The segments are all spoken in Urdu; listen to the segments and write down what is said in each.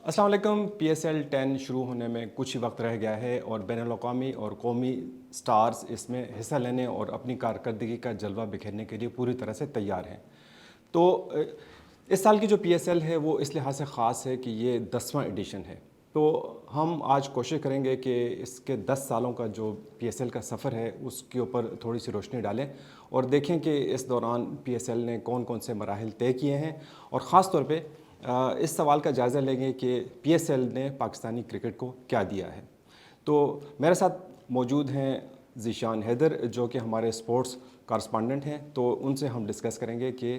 السلام علیکم۔ پی ایس ایل 10 شروع ہونے میں کچھ ہی وقت رہ گیا ہے اور بین الاقوامی اور قومی سٹارز اس میں حصہ لینے اور اپنی کارکردگی کا جلوہ بکھیرنے کے لیے پوری طرح سے تیار ہیں۔ تو اس سال کی جو پی ایس ایل ہے وہ اس لحاظ سے خاص ہے کہ یہ 10واں ایڈیشن ہے۔ تو ہم آج کوشش کریں گے کہ اس کے 10 سالوں کا جو پی ایس ایل کا سفر ہے اس کے اوپر تھوڑی سی روشنی ڈالیں اور دیکھیں کہ اس دوران پی ایس ایل نے کون کون سے مراحل طے کیے ہیں، اور خاص طور پہ اس سوال کا جائزہ لیں گے کہ پی ایس ایل نے پاکستانی کرکٹ کو کیا دیا ہے۔ تو میرے ساتھ موجود ہیں ذیشان حیدر جو کہ ہمارے سپورٹس کارسپونڈنٹ ہیں، تو ان سے ہم ڈسکس کریں گے کہ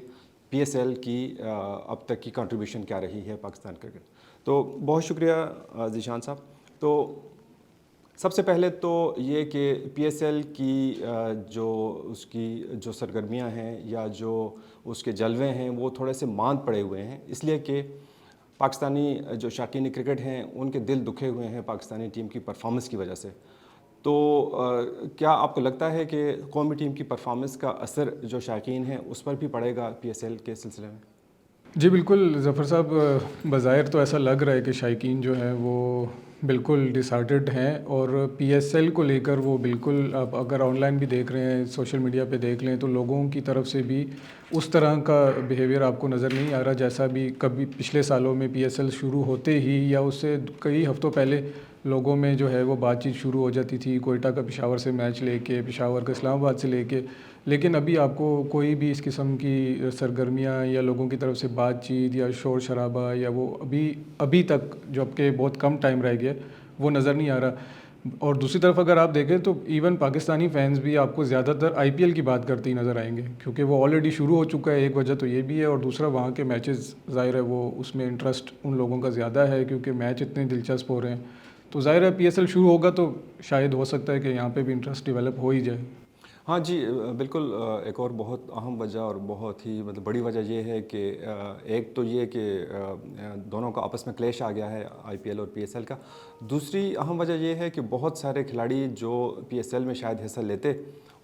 پی ایس ایل کی اب تک کی کنٹریبیوشن کیا رہی ہے پاکستان کرکٹ۔ تو بہت شکریہ ذیشان صاحب۔ تو سب سے پہلے تو یہ کہ پی ایس ایل کی جو اس کی جو سرگرمیاں ہیں یا جو اس کے جلوے ہیں وہ تھوڑے سے ماند پڑے ہوئے ہیں، اس لیے کہ پاکستانی جو شائقین کرکٹ ہیں ان کے دل دکھے ہوئے ہیں پاکستانی ٹیم کی پرفارمنس کی وجہ سے۔ تو کیا آپ کو لگتا ہے کہ قومی ٹیم کی پرفارمنس کا اثر جو شائقین ہیں اس پر بھی پڑے گا پی ایس ایل کے سلسلے میں؟ جی بالکل ظفر صاحب، بظاہر تو ایسا لگ رہا ہے کہ شائقین جو ہیں وہ بالکل ڈسہارٹڈ ہیں، اور پی ایس ایل کو لے کر وہ بالکل، آپ اگر آن لائن بھی دیکھ رہے ہیں، سوشل میڈیا پہ دیکھ لیں تو لوگوں کی طرف سے بھی اس طرح کا بیہیویئر آپ کو نظر نہیں آ رہا جیسا بھی کبھی پچھلے سالوں میں پی ایس ایل شروع ہوتے ہی یا اس سے کئی ہفتوں پہلے لوگوں میں جو ہے وہ بات چیت شروع ہو جاتی تھی، کوئٹہ کا پشاور سے میچ لے کے، پشاور کا اسلام آباد سے لے کے۔ لیکن ابھی آپ کو کوئی بھی اس قسم کی سرگرمیاں یا لوگوں کی طرف سے بات چیت یا شور شرابہ یا وہ ابھی تک جب کہ بہت کم ٹائم رہ گیا وہ نظر نہیں آ رہا۔ اور دوسری طرف اگر آپ دیکھیں تو ایون پاکستانی فینس بھی آپ کو زیادہ تر آئی پی ایل کی بات کرتے ہی نظر آئیں گے، کیونکہ وہ آلریڈی شروع ہو چکا ہے۔ ایک وجہ تو یہ بھی ہے، اور دوسرا وہاں کے میچز ظاہر ہے وہ اس میں انٹرسٹ ان لوگوں کا زیادہ ہے کیونکہ میچ اتنے دلچسپ ہو رہے ہیں۔ تو ظاہر ہے پی ایس ایل شروع ہوگا تو شاید ہو سکتا ہے کہ یہاں پہ بھی انٹرسٹ ڈیولپ ہو ہی جائے۔ ہاں جی بالکل۔ ایک اور بہت اہم وجہ اور بہت ہی بڑی وجہ یہ ہے کہ ایک تو یہ کہ دونوں کا آپس میں کلیش آ گیا ہے آئی پی ایل اور پی ایس ایل کا۔ دوسری اہم وجہ یہ ہے کہ بہت سارے کھلاڑی جو پی ایس ایل میں شاید حصہ لیتے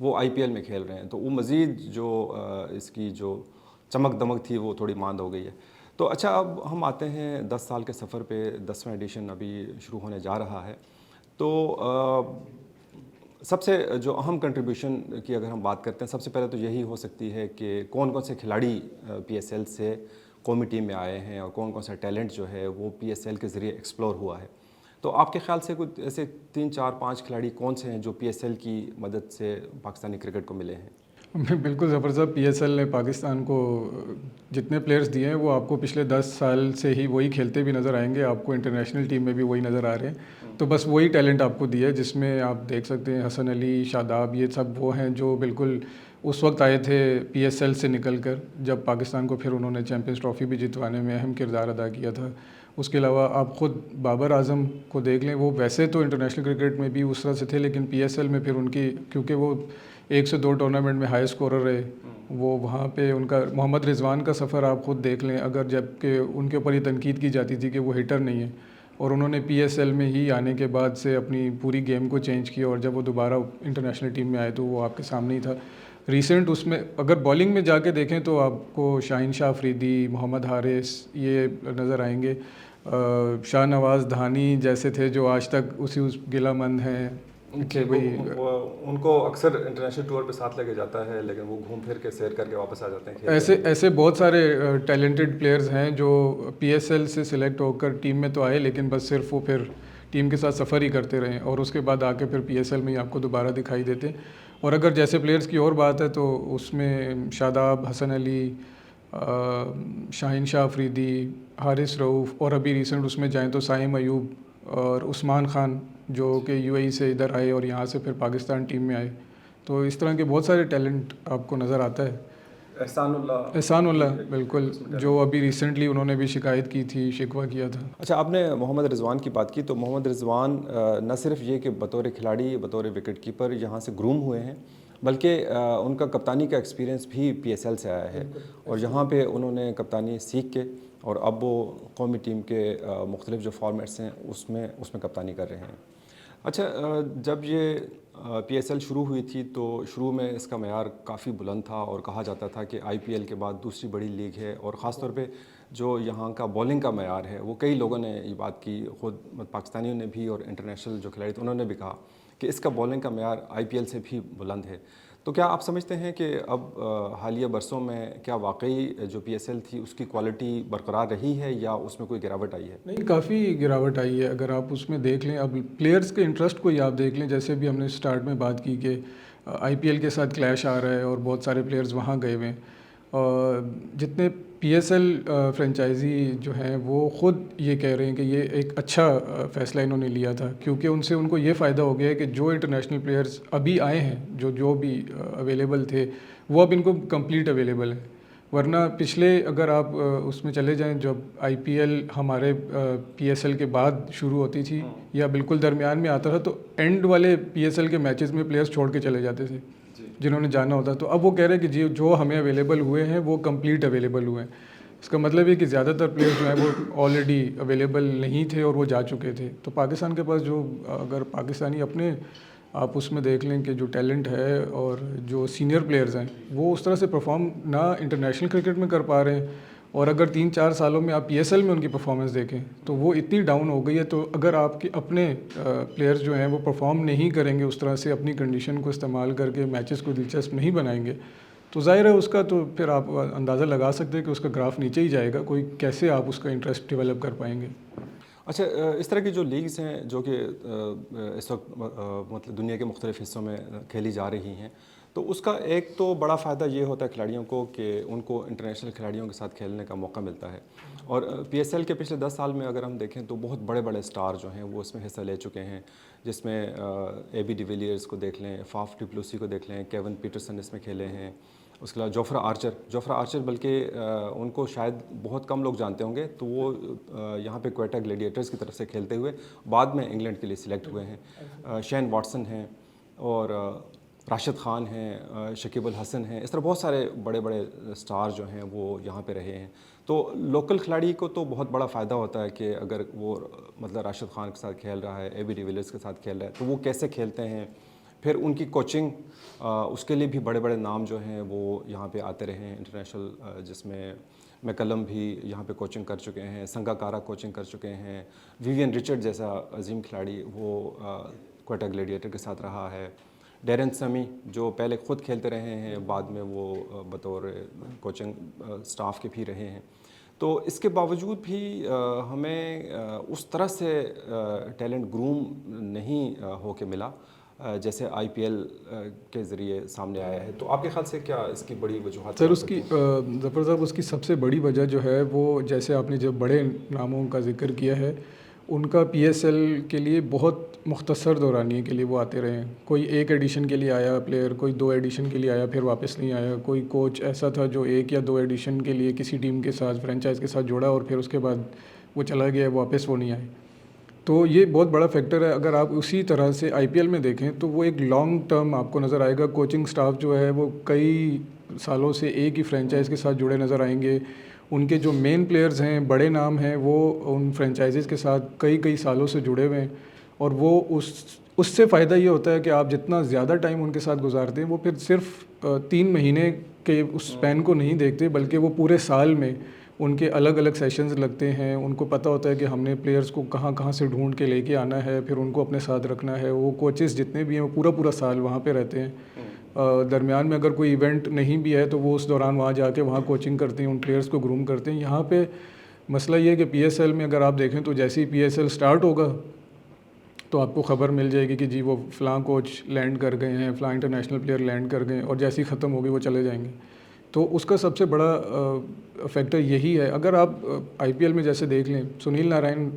وہ آئی پی ایل میں کھیل رہے ہیں، تو وہ مزید جو اس کی جو چمک دمک تھی وہ تھوڑی ماند ہو گئی ہے۔ تو اچھا، اب ہم آتے ہیں 10 سال کے سفر پہ۔ 10واں ایڈیشن ابھی شروع ہونے جا رہا ہے۔ تو سب سے جو اہم کنٹریبیوشن کی اگر ہم بات کرتے ہیں، سب سے پہلے تو یہی ہو سکتی ہے کہ کون کون سے کھلاڑی پی ایس ایل سے قومی ٹیم میں آئے ہیں اور کون کون سا ٹیلنٹ جو ہے وہ پی ایس ایل کے ذریعے ایکسپلور ہوا ہے۔ تو آپ کے خیال سے کچھ ایسے 3 4 5 کھلاڑی کون سے ہیں جو پی ایس ایل کی مدد سے پاکستانی کرکٹ کو ملے ہیں؟ بالکل ظفر صاحب، پی ایس ایل نے پاکستان کو جتنے پلیئرز دیے ہیں وہ آپ کو پچھلے 10 سال سے ہی وہی کھیلتے بھی نظر آئیں گے، آپ کو انٹرنیشنل ٹیم میں بھی وہی نظر آ رہے ہیں۔ تو بس وہی ٹیلنٹ آپ کو دیا ہے، جس میں آپ دیکھ سکتے ہیں حسن علی، شاداب، یہ سب وہ ہیں جو بالکل اس وقت آئے تھے پی ایس ایل سے نکل کر جب پاکستان کو پھر انہوں نے چیمپئنز ٹرافی بھی جتوانے میں اہم کردار ادا کیا تھا۔ اس کے علاوہ آپ خود بابر اعظم کو دیکھ لیں، وہ ویسے تو انٹرنیشنل کرکٹ میں بھی اس طرح سے تھے، لیکن پی ایس ایل میں پھر ان کی، کیونکہ وہ 1 سے 2 ٹورنامنٹ میں ہائی اسکورر رہے، وہ وہاں پہ ان کا محمد رضوان کا سفر آپ خود دیکھ لیں، اگر جب کہ ان کے اوپر یہ تنقید کی جاتی تھی کہ وہ ہٹر نہیں ہے، اور انہوں نے پی ایس ایل میں ہی آنے کے بعد سے اپنی پوری گیم کو چینج کیا، اور جب وہ دوبارہ انٹرنیشنل ٹیم میں آئے تو وہ آپ کے سامنے ہی تھا۔ ریسنٹ اس میں اگر بالنگ میں جا کے دیکھیں تو آپ کو شاہین شاہ افریدی، محمد حارث یہ نظر آئیں گے، شاہ نواز دھانی جیسے تھے جو آج تک اسی گلہ مند ہیں کہ بھائی ان کو اکثر انٹرنیشنل ٹور پہ ساتھ لے کے جاتا ہے، لیکن وہ گھوم پھر کے سیر کر کے واپس آ جاتے ہیں۔ ایسے بہت سارے ٹیلنٹڈ پلیئرز ہیں جو پی ایس ایل سے سلیکٹ ہو کر ٹیم میں تو آئے، لیکن بس صرف وہ پھر ٹیم کے ساتھ سفر ہی کرتے رہے، اور اس کے بعد آ کے پھر پی ایس ایل میں ہی آپ کو دوبارہ دکھائی دیتے۔ اور اگر جیسے پلیئرز کی اور بات ہے تو اس میں شاداب، حسن علی، شاہین شاہ افریدی، حارث رؤوف، اور ابھی ریسنٹ اس میں جائیں تو سائم ایوب اور عثمان خان جو کہ یو اے ای سے ادھر آئے اور یہاں سے پھر پاکستان ٹیم میں آئے۔ تو اس طرح کے بہت سارے ٹیلنٹ آپ کو نظر آتا ہے۔ احسان اللہ بالکل، جو ابھی ریسنٹلی انہوں نے بھی شکایت کی تھی، شکوہ کیا تھا۔ اچھا، آپ نے محمد رضوان کی بات کی، تو محمد رضوان نہ صرف یہ کہ بطور کھلاڑی، بطور وکٹ کیپر یہاں سے گروم ہوئے ہیں، بلکہ ان کا کپتانی کا ایکسپیرینس بھی پی ایس ایل سے آیا ہے، اور یہاں پہ انہوں نے کپتانی سیکھ کے اور اب وہ قومی ٹیم کے مختلف جو فارمیٹس ہیں اس میں کپتانی کر رہے ہیں۔ اچھا، جب یہ پی ایس ایل شروع ہوئی تھی تو شروع میں اس کا معیار کافی بلند تھا اور کہا جاتا تھا کہ آئی پی ایل کے بعد دوسری بڑی لیگ ہے، اور خاص طور پہ جو یہاں کا بولنگ کا معیار ہے، وہ کئی لوگوں نے یہ بات کی، خود پاکستانیوں نے بھی اور انٹرنیشنل جو کھلاڑی تھے انہوں نے بھی کہا کہ اس کا بولنگ کا معیار IPL سے بھی بلند ہے. تو کیا آپ سمجھتے ہیں کہ اب حالیہ برسوں میں کیا واقعی جو PSL تھی اس کی کوالٹی برقرار رہی ہے یا اس میں کوئی گراوٹ آئی ہے؟ نہیں، کافی گراوٹ آئی ہے. اگر آپ اس میں دیکھ لیں، اب پلیئرز کے انٹرسٹ کو ہی آپ دیکھ لیں. جیسے بھی ہم نے سٹارٹ میں بات کی کہ IPL کے ساتھ کلیش آ رہا ہے اور بہت سارے پلیئرز وہاں گئے ہوئے ہیں. جتنے PSL فرینچائزی جو ہیں وہ خود یہ کہہ رہے ہیں کہ یہ ایک اچھا فیصلہ انہوں نے لیا تھا، کیونکہ ان کو یہ فائدہ ہو گیا ہے کہ جو انٹرنیشنل پلیئرز ابھی آئے ہیں، جو بھی اویلیبل تھے، وہ اب ان کو کمپلیٹ اویلیبل ہے. ورنہ پچھلے اگر آپ اس میں چلے جائیں، جب IPL ہمارے PSL کے بعد شروع ہوتی تھی یا بالکل درمیان میں آتا تھا، تو اینڈ والے PSL کے میچز میں پلیئرز چھوڑ کے چلے جاتے تھے جنہوں نے جانا ہوتا. تو اب وہ کہہ رہے ہیں کہ جو ہمیں اویلیبل ہوئے ہیں وہ کمپلیٹ اویلیبل ہوئے ہیں. اس کا مطلب یہ کہ زیادہ تر پلیئرز جو ہیں وہ آلریڈی اویلیبل نہیں تھے اور وہ جا چکے تھے. تو پاکستان کے پاس اگر پاکستانی اپنے آپ اس میں دیکھ لیں کہ جو ٹیلنٹ ہے اور جو سینئر پلیئرز ہیں وہ اس طرح سے پرفارم نہ انٹرنیشنل کرکٹ میں کر پا رہے ہیں، اور اگر 3-4 سالوں میں آپ PSL میں ان کی پرفارمنس دیکھیں تو وہ اتنی ڈاؤن ہو گئی ہے. تو اگر آپ کے اپنے پلیئرز جو ہیں وہ پرفارم نہیں کریں گے اس طرح سے، اپنی کنڈیشن کو استعمال کر کے میچز کو دلچسپ نہیں بنائیں گے، تو ظاہر ہے اس کا تو پھر آپ اندازہ لگا سکتے ہیں کہ اس کا گراف نیچے ہی جائے گا. کیسے آپ اس کا انٹرسٹ ڈیولپ کر پائیں گے. اچھا، اس طرح کی جو لیگز ہیں جو کہ اس وقت مطلب دنیا کے مختلف حصوں میں کھیلی جا رہی ہیں، تو اس کا ایک تو بڑا فائدہ یہ ہوتا ہے کھلاڑیوں کو کہ ان کو انٹرنیشنل کھلاڑیوں کے ساتھ کھیلنے کا موقع ملتا ہے. اور PSL کے پچھلے 10 سال میں اگر ہم دیکھیں تو بہت بڑے بڑے سٹار جو ہیں وہ اس میں حصہ لے چکے ہیں، جس میں AB ڈی ویلیئرز کو دیکھ لیں، فاف ڈی پلوسی کو دیکھ لیں، کیون پیٹرسن اس میں کھیلے ہیں. اس کے علاوہ جوفرا آرچر بلکہ ان کو شاید بہت کم لوگ جانتے ہوں گے، تو وہ یہاں پہ کوئٹہ گلیڈیٹرز کی طرف سے کھیلتے ہوئے بعد میں انگلینڈ کے لیے سلیکٹ ہوئے ہیں. شین واٹسن ہیں اور راشد خان ہیں، شکیب الحسن ہیں. اس طرح بہت سارے بڑے بڑے سٹار جو ہیں وہ یہاں پہ رہے ہیں. تو لوکل کھلاڑی کو تو بہت بڑا فائدہ ہوتا ہے کہ اگر وہ مطلب راشد خان کے ساتھ کھیل رہا ہے، AB ڈی ویلیئرز کے ساتھ کھیل رہا ہے، تو وہ کیسے کھیلتے ہیں. پھر ان کی کوچنگ، اس کے لیے بھی بڑے بڑے نام جو ہیں وہ یہاں پہ آتے رہے ہیں انٹرنیشنل، جس میں میکلم بھی یہاں پہ کوچنگ کر چکے ہیں، سنگاکارا کوچنگ کر چکے ہیں، ویوین رچرڈ جیسا عظیم کھلاڑی وہ کوئٹہ گلیڈیٹر کے ساتھ رہا ہے. ڈیرن سمی جو پہلے خود کھیلتے رہے ہیں، بعد میں وہ بطور کوچنگ سٹاف کے بھی رہے ہیں. تو اس کے باوجود بھی ہمیں اس طرح سے ٹیلنٹ گروم نہیں ہو کے ملا جیسے IPL کے ذریعے سامنے آیا ہے. تو آپ کے خیال سے کیا اس کی بڑی وجوہات؟ سر، اس کی ظفر صاحب اس کی سب سے بڑی وجہ جو ہے وہ، جیسے آپ نے جب بڑے ناموں کا ذکر کیا ہے، ان کا PSL کے لیے بہت مختصر دورانیے کے لیے وہ آتے رہے ہیں. کوئی ایک ایڈیشن کے لیے آیا پلیئر، کوئی 2 ایڈیشن کے لیے آیا پھر واپس نہیں آیا. کوئی کوچ ایسا تھا جو 1 یا 2 ایڈیشن کے لیے کسی ٹیم کے ساتھ، فرینچائز کے ساتھ جوڑا اور پھر اس کے بعد وہ چلا گیا، واپس وہ نہیں آئے. تو یہ بہت بڑا فیکٹر ہے. اگر آپ اسی طرح سے IPL میں دیکھیں تو وہ ایک لانگ ٹرم آپ کو نظر آئے گا. کوچنگ سٹاف جو ہے وہ کئی سالوں سے ایک ہی فرینچائز کے ساتھ جڑے نظر آئیں گے. ان کے جو مین پلیئرز ہیں، بڑے نام ہیں، وہ ان فرینچائزز کے ساتھ کئی سالوں سے جڑے ہوئے ہیں. اور وہ اس سے فائدہ یہ ہوتا ہے کہ آپ جتنا زیادہ ٹائم ان کے ساتھ گزارتے ہیں، وہ پھر صرف 3 مہینے کے اس اسپین کو نہیں دیکھتے، بلکہ وہ پورے سال میں ان کے الگ الگ سیشنز لگتے ہیں. ان کو پتہ ہوتا ہے کہ ہم نے پلیئرز کو کہاں سے ڈھونڈ کے لے کے آنا ہے، پھر ان کو اپنے ساتھ رکھنا ہے. وہ کوچز جتنے بھی ہیں وہ پورا سال وہاں پہ رہتے ہیں. درمیان میں اگر کوئی ایونٹ نہیں بھی ہے تو وہ اس دوران وہاں جا کے وہاں کوچنگ کرتے ہیں، ان پلیئرز کو گروم کرتے ہیں. یہاں پہ مسئلہ یہ ہے کہ PSL میں اگر آپ دیکھیں تو جیسے ہی PSL سٹارٹ ہوگا تو آپ کو خبر مل جائے گی کہ جی وہ فلاں کوچ لینڈ کر گئے ہیں، فلاں انٹرنیشنل پلیئر لینڈ کر گئے ہیں، اور جیسی ختم ہوگی وہ چلے جائیں گے. تو اس کا سب سے بڑا فیکٹر یہی ہے. اگر آپ IPL میں جیسے دیکھ لیں، سنیل نارائن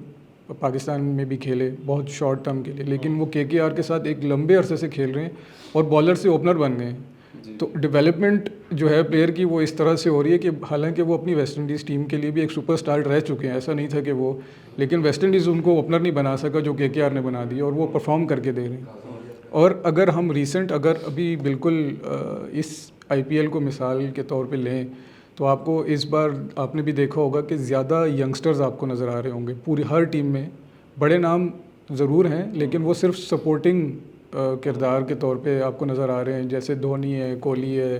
پاکستان میں بھی کھیلے بہت شارٹ ٹرم کے لیے، لیکن وہ KKR کے ساتھ ایک لمبے عرصے سے کھیل رہے ہیں اور بالر سے اوپنر بن گئے ہیں. تو ڈیولپمنٹ جو ہے پلیئر کی وہ اس طرح سے ہو رہی ہے کہ حالانکہ وہ اپنی ویسٹ انڈیز ٹیم کے لیے بھی ایک سپر اسٹار رہ چکے ہیں، ایسا نہیں تھا کہ وہ، لیکن ویسٹ انڈیز ان کو اوپنر نہیں بنا سکا جو KKR نے بنا دیا، اور وہ پرفارم کر کے دے رہے ہیں. اور اگر ہم اگر ابھی بالکل اس IPL کو مثال کے طور پہ لیں تو آپ کو اس بار آپ نے بھی دیکھا ہوگا کہ زیادہ ینگسٹرز آپ کو نظر آ رہے ہوں گے پوری ہر ٹیم میں. بڑے نام ضرور ہیں لیکن وہ صرف سپورٹنگ کردار کے طور پہ آپ کو نظر آ رہے ہیں، جیسے دھونی ہے، کوہلی ہے،